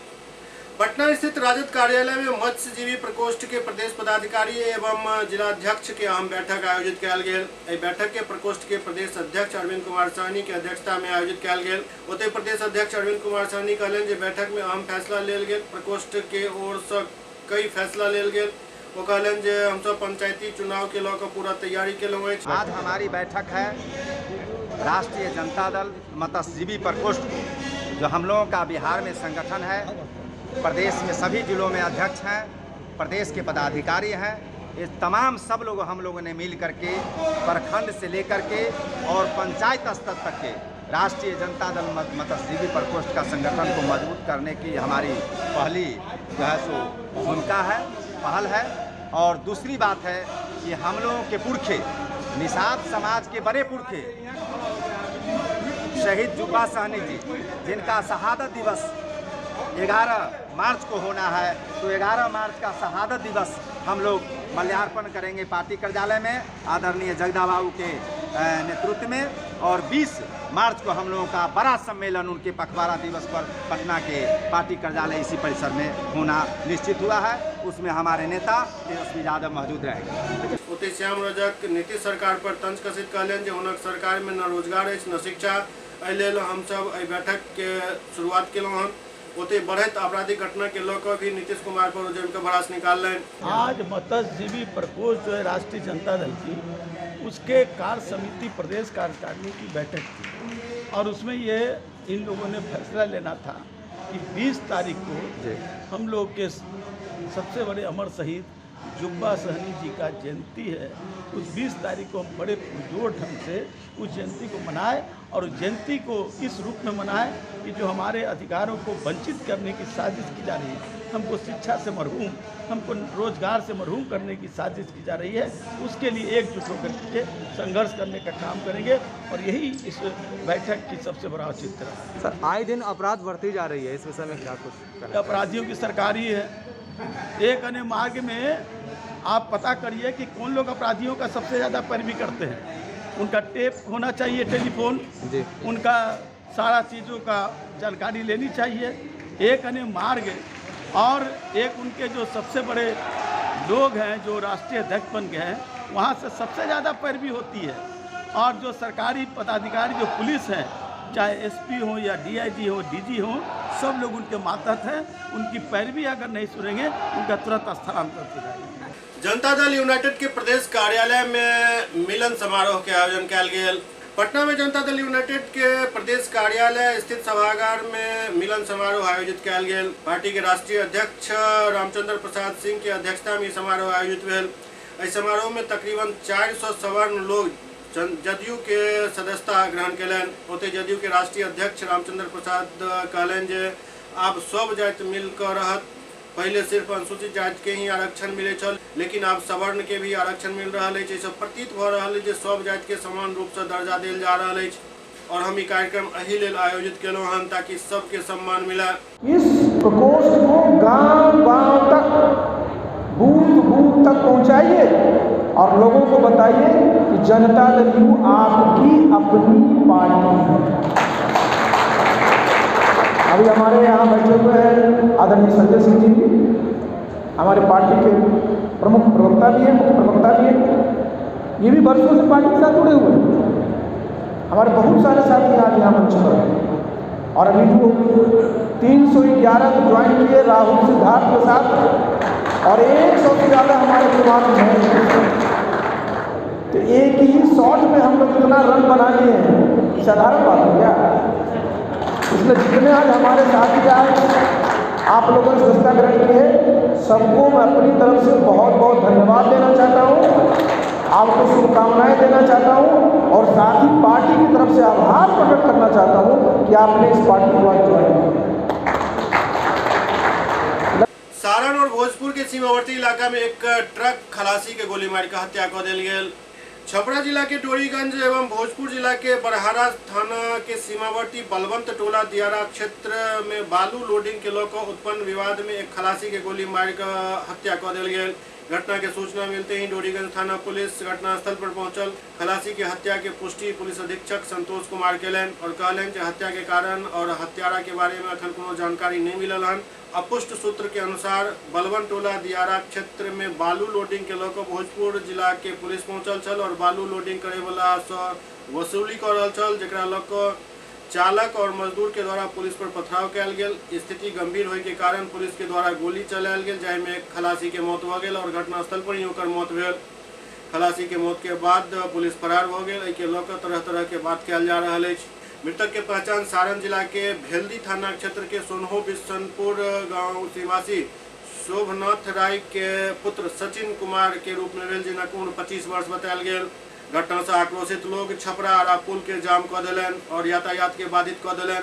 [SPEAKER 1] पटना स्थित राजद कार्यालय में मत्स्यजीवी प्रकोष्ठ के प्रदेश पदाधिकारी एवं जिलाध्यक्ष के अहम बैठक आयोजित कयल गेल। एहि बैठक के प्रकोष्ठ के प्रदेश अध्यक्ष अरविंद कुमार सहनी के अध्यक्षता में आयोजित कयल गेल। ओतहि प्रदेश अध्यक्ष अरविंद कुमार सहनी कहलनि जे बैठक में अहम फैसला लेल गेल। प्रकोष्ठ के ओर से कई फैसला लेल गेल। वो कहलन जे हम सब पंचायती चुनाव के लऽ कऽ पूरा तैयारी केलहुँ अछि।
[SPEAKER 21] आज हमारी बैठक है राष्ट्रीय जनता दल मत्स्यजीवी प्रकोष्ठ, जो हम लोगों का बिहार में संगठन है। प्रदेश में सभी जिलों में अध्यक्ष हैं, प्रदेश के पदाधिकारी हैं। ये तमाम सब लोग हम लोगों ने मिल करके प्रखंड से लेकर के और पंचायत स्तर तक के राष्ट्रीय जनता दल मत्स्यजीवी प्रकोष्ठ का संगठन को मजबूत करने की हमारी पहली जो है सो भूमिका है, पहल है। और दूसरी बात है कि हम लोगों के पुरखे, निषाद समाज के बड़े पुरखे शहीद जुब्बा सहनी जी, जिनका शहादत दिवस 11 मार्च को होना है, तो 11 मार्च का शहादत दिवस हम लोग माल्यार्पण करेंगे पार्टी कार्यालय में आदरणीय जगदा बाबू के नेतृत्व में। और 20 मार्च को हम लोगों का बड़ा सम्मेलन उनके पखवाड़ा दिवस पर पटना के पार्टी कार्यालय इसी परिसर में होना निश्चित हुआ है। उसमें हमारे नेता तेजस्वी यादव मौजूद रहेंगे।
[SPEAKER 1] ओतहि श्याम रजक नीतीश सरकार पर तंज कसित कहलनि जे हुनक सरकार में न रोजगार अछि न शिक्षा। एहि लेल हमसब एहि बैठक के शुरुआत केलहुँ हन। ओतहि बढ़त आपराधिक घटना के लेकर भी नीतीश कुमार पर जमकर भड़ास निकालने।
[SPEAKER 22] आज मत्स्यजीवी प्रकोष्ठ जो है राष्ट्रीय जनता दल की, उसके कार्य समिति प्रदेश कार्यकारिणी की बैठक थी और उसमें ये इन लोगों ने फैसला लेना था कि 20 तारीख को हम लोग के सबसे बड़े अमर शहीद जुब्बा सहनी जी का जयंती है। उस 20 तारीख को हम बड़े पुरजोर ढंग से उस जयंती को मनाएं और उस जयंती को इस रूप में मनाएं कि जो हमारे अधिकारों को वंचित करने की साजिश की जा रही है, हमको शिक्षा से महरूम, हमको रोजगार से महरूम करने की साजिश की जा रही है, उसके लिए एकजुट होकर के संघर्ष करने का काम करेंगे। और यही इस बैठक की सबसे बड़ा औचित्य है।
[SPEAKER 9] सर, आए दिन अपराध बढ़ती जा रही है, इस विषय में क्या कुछ?
[SPEAKER 22] अपराधियों की सरकार ही है। एक अन्य मार्ग में आप पता करिए कि कौन लोग अपराधियों का सबसे ज़्यादा पैरवी करते हैं। उनका टेप होना चाहिए, टेलीफोन, उनका सारा चीज़ों का जानकारी लेनी चाहिए। एक अन्य मार्ग और एक उनके जो सबसे बड़े लोग हैं जो राष्ट्रीय अध्यक्ष बन गए हैं, वहाँ से सबसे ज़्यादा पैरवी होती है। और जो सरकारी पदाधिकारी जो पुलिस हैं, चाहे SP हो या DIG हो, DG हो, सब लोग उनके मातहत हैं। उनकी पैरवी अगर नहीं सुनेंगे, उनका तुरंत स्थानांतरित हो जाएगा।
[SPEAKER 1] जनता दल यूनाइटेड के प्रदेश कार्यालय में मिलन समारोह के आयोजन कयल गेल। पटना में जनता दल यूनाइटेड के प्रदेश कार्यालय स्थित सभागार में मिलन समारोह आयोजित किया गया। पार्टी के राष्ट्रीय अध्यक्ष रामचंद्र प्रसाद सिंह की अध्यक्षता में समारोह आयोजित भेल। इस समारोह में तकरीबन 400 सवर्ण लोग जदयू के सदस्यता ग्रहण कलन। ओते जदयू के राष्ट्रीय अध्यक्ष रामचंद्र प्रसाद कहलन जे अब सब जाति मिलकर रहत। पहले सिर्फ अनुसूचित जाति के ही आरक्षण मिले छल, लेकिन अब सवर्ण के भी आरक्षण मिल रहा है। जैसे प्रतीत भ रहा है जे सब जाति के समान रूप से दर्जा दिल जा रहा है। और हम ये कार्यक्रम अही लेल आयोजित केलहुँ हन ताकि सबके सम्मान मिला।
[SPEAKER 2] इस प्रकोष्ठ को गांव-गांव तक, बूथ-बूथ तक पहुंचाइए और लोगों को बताइए कि जनता दल यू आपकी अपनी पार्टी है। अभी हमारे यहाँ बैठे हुए हैं आदरणीय संजय सिंह जी, हमारे पार्टी के प्रमुख प्रवक्ता भी हैं, मुख्य प्रवक्ता भी हैं। ये भी वर्षों से पार्टी के साथ जुड़े हुए हैं। हमारे बहुत सारे साथी आज यहाँ मंच पर हैं। और अभी जो 311 ज्वाइन किए राहुल सिद्धार्थ के साथ, और 100 से ज़्यादा हमारे परिवार में हैं। तो एक ही शॉट में हम लोग इतना रन बना लिए हैं, साधारण बात है क्या? इसलिए जितने आज हमारे साथी आज आप लोगों ने सदस्यता ग्रहण की है, सबको मैं अपनी तरफ से बहुत बहुत धन्यवाद देना चाहता हूँ, आपको शुभकामनाएं देना चाहता हूँ और साथ ही पार्टी की तरफ से आभार प्रकट करना चाहता हूँ कि आपने इस पार्टी को आज ज्वाइन किया।
[SPEAKER 1] सारण और भोजपुर के सीमावर्ती इलाका में एक ट्रक खलासी के गोली मार कर हत्या कर दिल गेल। छपरा जिला के डोरीगंज एवं भोजपुर जिला के बरहारा थाना के सीमावर्ती बलवंत टोला दियारा क्षेत्र में बालू लोडिंग के लेकर उत्पन्न विवाद में एक खलासी के गोली मारकर हत्या कर दिल गेल। घटना के सूचना मिलते ही डोरीगंज थाना पुलिस घटनास्थल पर पहुंचल। खलासी की हत्या के पुष्टि पुलिस अधीक्षक संतोष कुमार केलन और कहलन कि हत्या के कारण और हत्यारा के बारे में अखन कोनो जानकारी नहीं मिलल हन। अपुष्ट सूत्र के अनुसार बलवन टोला दियारा क्षेत्र में बालू लोडिंग के लेकर भोजपुर जिला के पुलिस पहुंचल छल और बालू लोडिंग करे वाला से वसूली कर रहल छल, जेकरा लेकर चालक और मजदूर के द्वारा पुलिस पर पथराव कयल गेल। स्थिति गंभीर होय के कारण पुलिस के द्वारा गोली चलायल गेल, जाहि में खलासी के मौत भ गेल और घटनास्थल पर ही ओकर मौत भेल। खलासी के मौत के बाद पुलिस फरार भ गेल। एहि के लेकर तरह तरह के बात कयल जा रहल अछि। मृतक के पहचान सारण जिला के भेल्दी थाना क्षेत्र के सोनहो बिशनपुर गांव निवासी शोभनाथ राय के पुत्र सचिन कुमार के रूप में भेल, जिनका उम्र 25 वर्ष बतायल गेल। घटना से आक्रोशित लोग छपरा आरा पुल के जाम कर दिलन और यातायात के बाधित कर दिलन।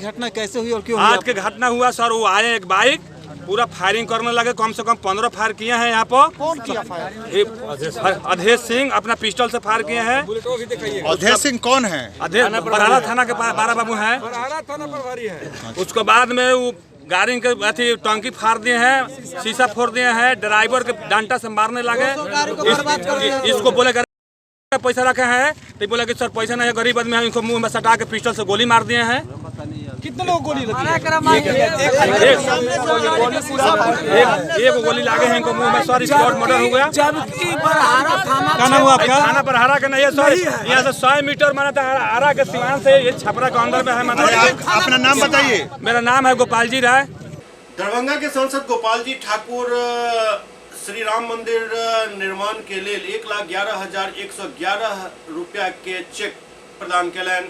[SPEAKER 4] घटना कैसे हुई और क्यों?
[SPEAKER 9] आज के घटना हुआ सर, वो आए एक बाइक पूरा फायरिंग करने लगे, कम से कम 15 फायर किए हैं यहाँ पर।
[SPEAKER 4] कौन किया फायर?
[SPEAKER 9] अधेश सिंह अपना पिस्टल से फायर किए हैं।
[SPEAKER 4] अधेश सिंह कौन है?
[SPEAKER 9] बरहारा थाना के बारह बाबू हैं। उसके बाद में वो गाड़ी के अथी टंकी फाड़ दिए हैं, शीशा फोड़ दिए हैं, ड्राइवर के डंडा से मारने लगे। इसको बोले पैसा रखे हैं तो बोले कि सर पैसा नहीं है, गरीब आदमी है। इनको मुंह में सटा के पिस्टल से गोली मार दिए हैं।
[SPEAKER 4] कितने लोग गोली लगी?
[SPEAKER 9] एक गोली लागे हैं इनको मुंह में। सर स्पॉट मर्डर हो गया। क्या नाम हुआ आपका? थाना बरहारा का नहीं है सर, यहाँ से 100 मीटर माना था आरा के सिवान से, ये छपरा के अंदर में है।
[SPEAKER 4] अपना नाम बताइए।
[SPEAKER 9] मेरा नाम है गोपाल जी राय।
[SPEAKER 1] दरभंगा के सांसद गोपाल जी ठाकुर श्री राम मंदिर निर्माण के लिए 1,11,111 रुपया के चेक प्रदान कलन।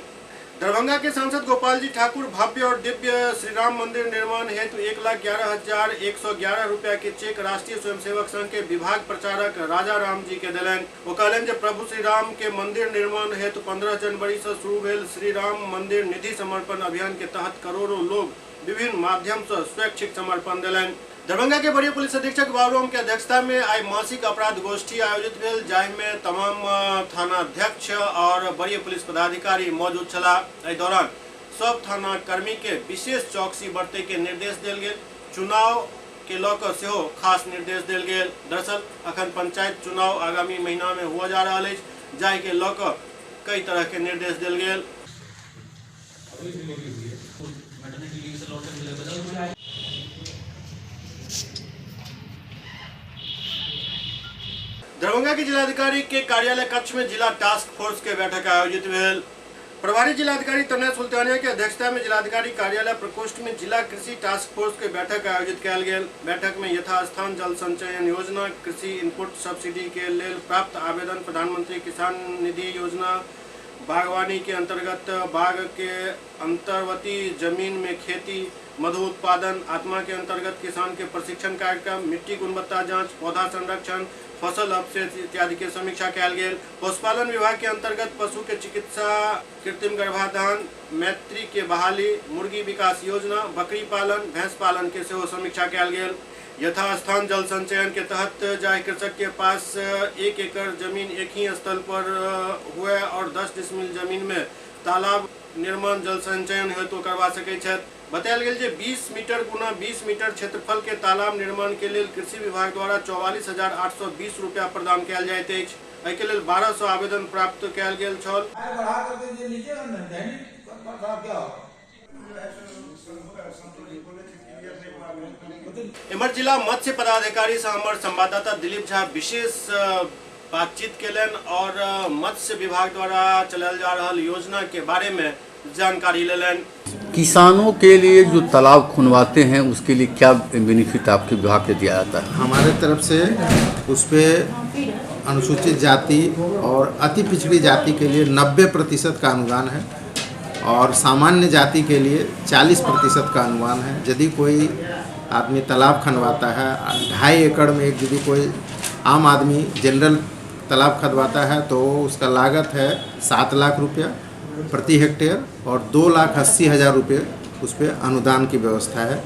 [SPEAKER 1] दरभंगा के सांसद गोपाल जी ठाकुर भव्य और दिव्य श्री राम मंदिर निर्माण हेतु 1,11,111 रुपया के चेक राष्ट्रीय स्वयंसेवक संघ के विभाग प्रचारक राजा राम जी के दिलन। वो कहलन जे प्रभु श्री राम के मंदिर निर्माण हेतु 15 जनवरी से शुरू भेल श्री राम मंदिर निधि समर्पण अभियान के तहत करोड़ों लोग विभिन्न माध्यम से स्वैच्छिक समर्पण दिलन। दरभंगा के वरीय पुलिस अधीक्षक बाबूराम के अध्यक्षता में आई मासिक अपराध गोष्ठी आयोजित भेल, जाहि में तमाम थाना अध्यक्ष और वरीय पुलिस पदाधिकारी मौजूद छला। एहि दौरान सब थाना कर्मी के विशेष चौकसी बरते के निर्देश देल गेल। चुनाव के लकर सेहो खास निर्देश देल गेल। दरअसल अखन पंचायत चुनाव आगामी महीना में हुआ जा रहा है, जाहि के लकर कई तरह के निर्देश देल गेल। दरभंगा के जिलाधिकारी के कार्यालय कक्ष में जिला टास्क फोर्स के बैठक आयोजित भेल। प्रभारी जिलाधिकारी तन्मय सुल्तानिया की अध्यक्षता में जिलाधिकारी कार्यालय प्रकोष्ठ में जिला कृषि टास्क फोर्स के बैठक आयोजित किया गेल। बैठक में यथास्थान जल संचयन योजना, कृषि इनपुट सब्सिडी के लेल प्राप्त आवेदन, प्रधानमंत्री किसान निधि योजना, बागवानी के अंतर्गत बाग के अंतर्वर्ती जमीन में खेती, मधु उत्पादन, आत्मा के अंतर्गत किसान के प्रशिक्षण कार्यक्रम, मिट्टी गुणवत्ता जांच, पौधा संरक्षण, फसल अवशेष इत्यादि के समीक्षा कयल गेल। पशुपालन विभाग के अंतर्गत पशु के चिकित्सा, कृत्रिम गर्भाधान, मैत्री के बहाली, मुर्गी विकास योजना, बकरी पालन, भैंस पालन के सेहो समीक्षा कयल गेल। यथास्थान जल संचयन के तहत जाहि कृषक के पास 1 एकड़ जमीन एक ही स्थल पर हुए और 10 डिसमिल जमीन में तालाब निर्माण जल संचयन हेतु करवा सकै छथि। बतायल गेल जे 20 मीटर गुना 20 मीटर क्षेत्रफल के तालाब निर्माण के लेल कृषि विभाग द्वारा 44,820 रुपया प्रदान कयल जाइत अछि। एहि के लेल 1200 आवेदन प्राप्त कयल गेल छल। इमहर जिला मत्स्य पदाधिकारी से हमारे संवाददाता दिलीप झा विशेष बातचीत केलन और मत्स्य विभाग द्वारा चलायल जा रहल योजना के बारे में जानकारी लेलन।
[SPEAKER 5] किसानों के लिए जो तालाब खुनवाते हैं उसके लिए क्या बेनिफिट आपके विभाग से दिया जाता है?
[SPEAKER 6] हमारे तरफ से उस पर अनुसूचित जाति और अति पिछड़ी जाति के लिए 90% का अनुदान है और सामान्य जाति के लिए 40% का अनुदान है। यदि कोई आदमी तालाब खनवाता है 2.5 एकड़ में, यदि कोई आम आदमी जनरल तालाब खनवाता है तो उसका लागत है 7 लाख रुपया प्रति हेक्टेयर और 2,80,000 रुपये उस पर अनुदान की व्यवस्था है।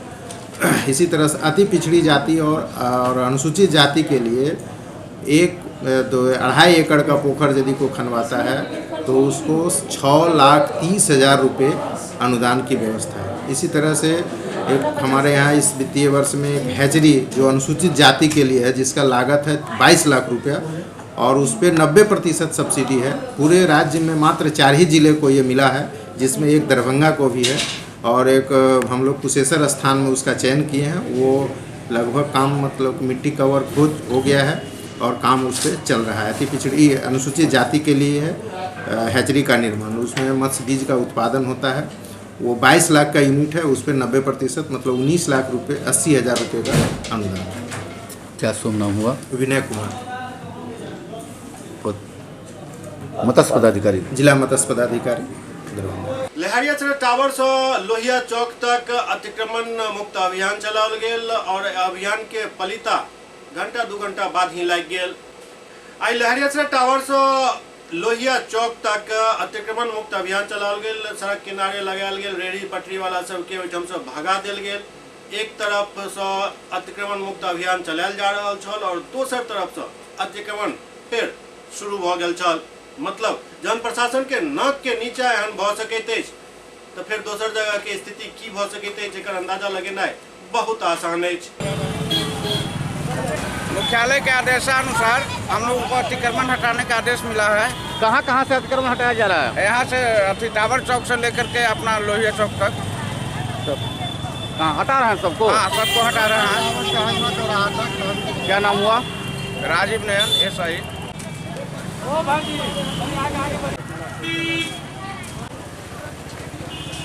[SPEAKER 6] इसी तरह से अति पिछड़ी जाति और अनुसूचित जाति के लिए 2.5 एकड़ का पोखर यदि को खनवाता है तो उसको 6,30,000 रुपये अनुदान की व्यवस्था है। इसी तरह से एक हमारे यहाँ इस वित्तीय वर्ष में एक हैचरी जो अनुसूचित जाति के लिए है जिसका लागत है 22 लाख रुपया और उस पर 90% सब्सिडी है। पूरे राज्य में मात्र 4 ही जिले को ये मिला है जिसमें एक दरभंगा को भी है और एक हम लोग कुशेश्वर स्थान में उसका चयन किए हैं। वो लगभग काम मतलब मिट्टी कवर खुद हो गया है और काम उस पर चल रहा है। अति पिछड़ी अनुसूचित जाति के लिए है हैचरी का निर्माण, उसमें मत्स्य बीज का उत्पादन होता है। वो 22 लाख का यूनिट है, उस पर 90% मतलब 19 लाख रुपये 80,000 रुपये का अनुदान।
[SPEAKER 5] क्या शुभ नाम हुआ?
[SPEAKER 6] विनय कुमार,
[SPEAKER 5] मत्स्य पदाधिकारी,
[SPEAKER 6] जिला मत्स्य पदाधिकारी दरभंगा।
[SPEAKER 1] लहरिया टावर से लोहिया चौक तक अतिक्रमण मुक्त अभियान चलाओल गेल और अभियान के फलिता घंटा 2 घंटा बाद ही लग गेल। आई लहरिया टावर से लोहिया चौक तक अतिक्रमण मुक्त अभियान चलाओल गेल। सड़क किनारे लगायल गेल रेहड़ी पटरी वाला सबके ओहिठाम से भगा देल गेल। एक तरफ से अतिक्रमण मुक्त अभियान चलायल जा रहा छल और दोसर तरफ से अतिक्रमण फिर शुरू भ गेल छल। मतलब जन प्रशासन के नाक के नीचा एहन भ सकैत अछि तो फिर दोसर जगह के स्थिति की भ सकैत अछि एकर अंदाजा लगेनाइ बहुत आसान अछि।
[SPEAKER 12] मुख्यालय के आदेशानुसार हम लोगों को अतिक्रमण हटाने का आदेश मिला है।
[SPEAKER 5] कहाँ से अतिक्रमण हटाया जा रहा है?
[SPEAKER 12] यहाँ से टावर चौक से लेकर के अपना लोहिया चौक तक।
[SPEAKER 5] कहाँ हटा रहे हैं सबको?
[SPEAKER 12] हाँ, सबको हटा रहे हैं।
[SPEAKER 5] क्या नाम हुआ?
[SPEAKER 12] राजीव नयन SI।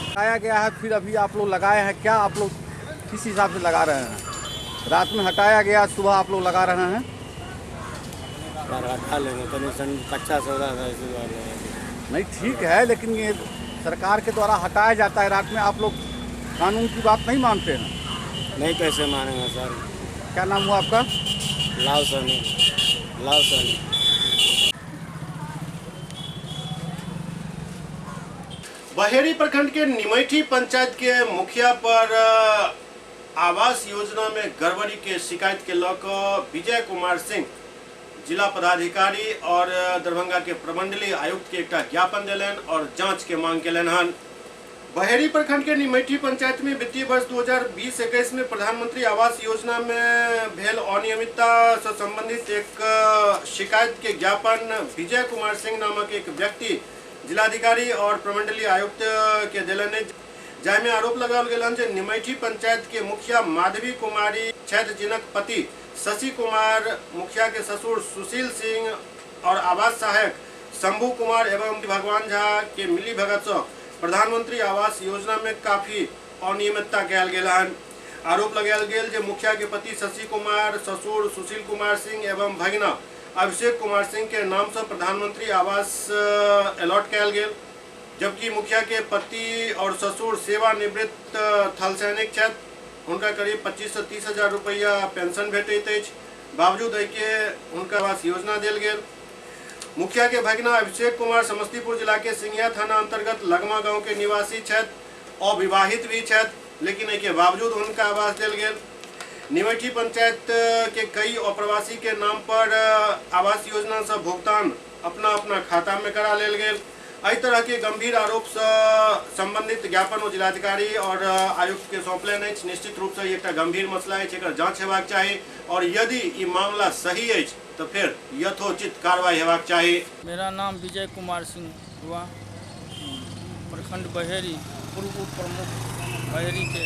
[SPEAKER 5] लगाया गया है, फिर अभी आप लोग लगाए हैं, क्या आप लोग किस हिसाब से लगा रहे हैं? रात में हटाया गया, सुबह आप लोग लगा रहे हैं?
[SPEAKER 23] हटा लेंगे कच्चा सौदा
[SPEAKER 5] नहीं ठीक है, लेकिन ये सरकार के द्वारा हटाया जाता है रात में, आप लोग कानून की बात नहीं मानते हैं?
[SPEAKER 23] नहीं, कैसे मानेंगे सर।
[SPEAKER 5] क्या नाम हुआ आपका?
[SPEAKER 23] लाल सोनी।
[SPEAKER 1] बहेड़ी प्रखंड के निमैठी पंचायत के मुखिया पर आवास योजना में गड़बड़ी के शिकायत के लेकर विजय कुमार सिंह जिला पदाधिकारी और दरभंगा के प्रमंडलीय आयुक्त के एक ज्ञापन दिलन और जांच के मांग केलन हन। बहेड़ी प्रखंड के निमैठी पंचायत में वित्तीय वर्ष 2020-21 में प्रधानमंत्री आवास योजना में भेल अनियमितता से संबंधित एक शिकायत के ज्ञापन विजय कुमार सिंह नामक एक व्यक्ति जिलाधिकारी और प्रमंडलीय आयुक्त के दिलन, जाहि में आरोप लगाओल गेल जे निमैठी पंचायत के मुखिया माधवी कुमारी छैथ जिनक पति शशि कुमार, मुखिया के ससुर सुशील सिंह और आवास सहायक शंभू कुमार एवं भगवान झा के मिली भगत से प्रधानमंत्री आवास योजना में काफी अनियमितता कयल गेल हन। आरोप लगायल गेल जे मुखिया के पति शशि कुमार, ससुर सुशील कुमार सिंह एवं भगिना अभिषेक कुमार सिंह के नाम से प्रधानमंत्री आवास अलॉट कयल गेल, जबकि मुखिया के पति और ससुर सेवानिवृत्त थल सैनिक छथि। उनका करीब 25 से 30 हजार रुपया पेंशन भेटैत अछि, बावजूद एके हुनका आवास योजना देल गेल। मुखिया के भगिना अभिषेक कुमार समस्तीपुर जिला के सिंघिया थाना अंतर्गत लगमा गांव के निवासी छथि, अविवाहित भी छथि, लेकिन एके बावजूद उनका आवास देल गेल। निमेठी पंचायत के कई अप्रवासी के नाम पर आवास योजना से भुगतान अपना अपना खाता में करा लेल गेल। एहि तरह के गंभीर आरोप से संबंधित ज्ञापन जिलाधिकारी और आयुक्त के सौंपलनि अछि। निश्चित रूप से एक गंभीर मसला अछि, एकर जांच हेबाक चाही और यदि ई मामला सही अछि तो फिर यथोचित कार्रवाई हेबाक चाही।
[SPEAKER 17] मेरा नाम विजय कुमार सिंह हुआ, प्रखंड बहेरी, पूर्व उप प्रमुख बहेरी के।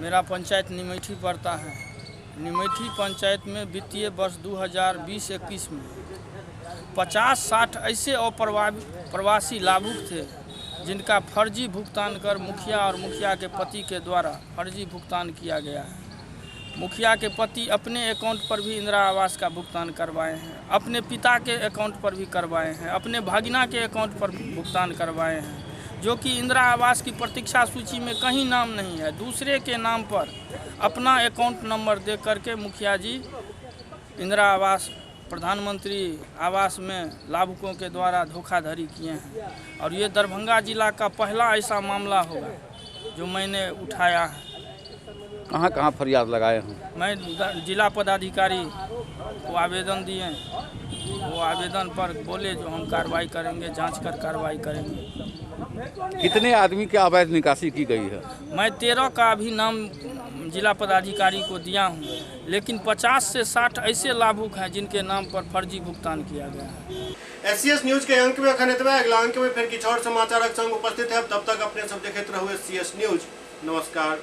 [SPEAKER 17] मेरा पंचायत निमेठी पड़ता है। निमेठी पंचायत में वित्तीय वर्ष 2020-21 में 50-60 ऐसे अप्रवासी लाभुक थे जिनका फर्जी भुगतान कर मुखिया और मुखिया के पति के द्वारा फर्जी भुगतान किया गया है। मुखिया के पति अपने अकाउंट पर भी इंदिरा आवास का भुगतान करवाए हैं, अपने पिता के अकाउंट पर भी करवाए हैं, अपने भागिना के अकाउंट पर भुगतान करवाए हैं, जो कि इंदिरा आवास की प्रतीक्षा सूची में कहीं नाम नहीं है। दूसरे के नाम पर अपना अकाउंट नंबर दे करके मुखिया जी इंदिरा आवास, प्रधानमंत्री आवास में लाभुकों के द्वारा धोखाधड़ी किए हैं। और ये दरभंगा जिला का पहला ऐसा मामला होगा जो मैंने उठाया है।
[SPEAKER 5] कहाँ कहाँ फरियाद लगाए हैं?
[SPEAKER 17] मैं जिला पदाधिकारी को आवेदन दिए, वो आवेदन पर बोले जो हम कार्रवाई करेंगे, जांच कर कार्रवाई करेंगे।
[SPEAKER 5] कितने आदमी की अवैध निकासी की गई है?
[SPEAKER 17] मैं 13 का भी नाम जिला पदाधिकारी को दिया हूँ, लेकिन 50 से 60 ऐसे लाभुक हैं जिनके नाम पर फर्जी भुगतान किया गया है।
[SPEAKER 1] SCS न्यूज के अंक में अखन एतबे, अगला अंक में फिर किछु और समाचारक संग उपस्थित है। तब तक अपने सब देखते रहो SCS न्यूज। नमस्कार।